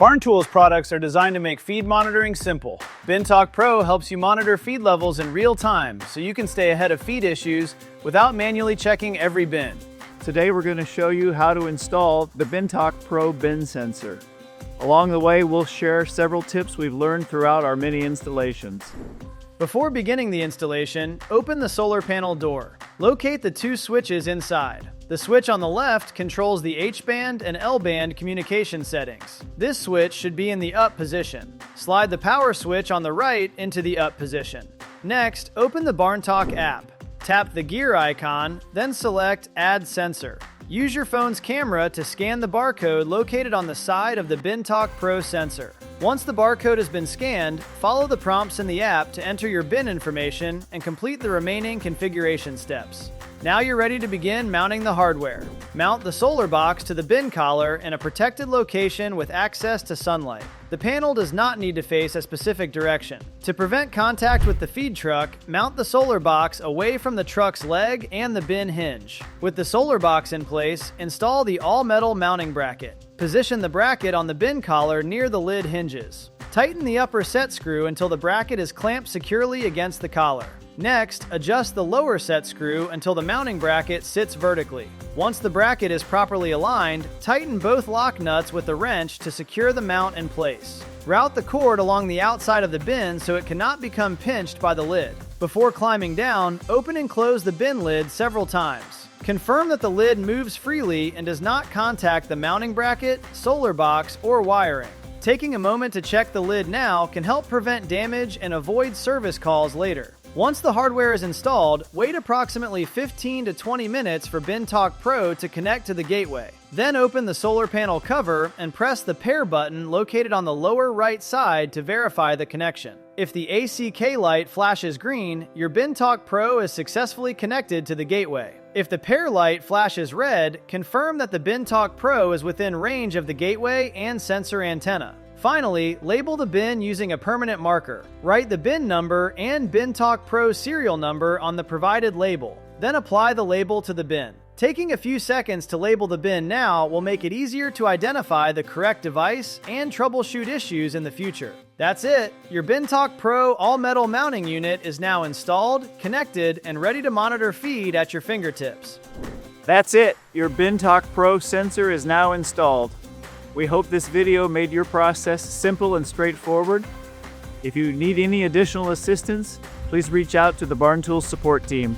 BarnTool's products are designed to make feed monitoring simple. BinTalk Pro helps you monitor feed levels in real time so you can stay ahead of feed issues without manually checking every bin. Today we're going to show you how to install the BinTalk Pro bin sensor. Along the way, we'll share several tips we've learned throughout our many installations. Before beginning the installation, open the solar panel door. Locate the two switches inside. The switch on the left controls the H-band and L-band communication settings. This switch should be in the up position. Slide the power switch on the right into the up position. Next, open the BarnTalk app. Tap the gear icon, then select Add Sensor. Use your phone's camera to scan the barcode located on the side of the BinTalk Pro sensor. Once the barcode has been scanned, follow the prompts in the app to enter your bin information and complete the remaining configuration steps. Now you're ready to begin mounting the hardware. Mount the solar box to the bin collar in a protected location with access to sunlight. The panel does not need to face a specific direction. To prevent contact with the feed truck, mount the solar box away from the truck's leg and the bin hinge. With the solar box in place, install the all-metal mounting bracket. Position the bracket on the bin collar near the lid hinges. Tighten the upper set screw until the bracket is clamped securely against the collar. Next, adjust the lower set screw until the mounting bracket sits vertically. Once the bracket is properly aligned, tighten both lock nuts with a wrench to secure the mount in place. Route the cord along the outside of the bin so it cannot become pinched by the lid. Before climbing down, open and close the bin lid several times. Confirm that the lid moves freely and does not contact the mounting bracket, solar box, or wiring. Taking a moment to check the lid now can help prevent damage and avoid service calls later. Once the hardware is installed, wait approximately 15 to 20 minutes for BinTalk Pro to connect to the gateway. Then open the solar panel cover and press the pair button located on the lower right side to verify the connection. If the ACK light flashes green, your BinTalk Pro is successfully connected to the gateway. If the pair light flashes red, confirm that the BinTalk Pro is within range of the gateway and sensor antenna. Finally, label the bin using a permanent marker. Write the bin number and BinTalk Pro serial number on the provided label. Then apply the label to the bin. Taking a few seconds to label the bin now will make it easier to identify the correct device and troubleshoot issues in the future. That's it! Your BinTalk Pro all-metal mounting unit is now installed, connected, and ready to monitor feed at your fingertips. That's it! Your BinTalk Pro sensor is now installed. We hope this video made your process simple and straightforward. If you need any additional assistance, please reach out to the BarnTools support team.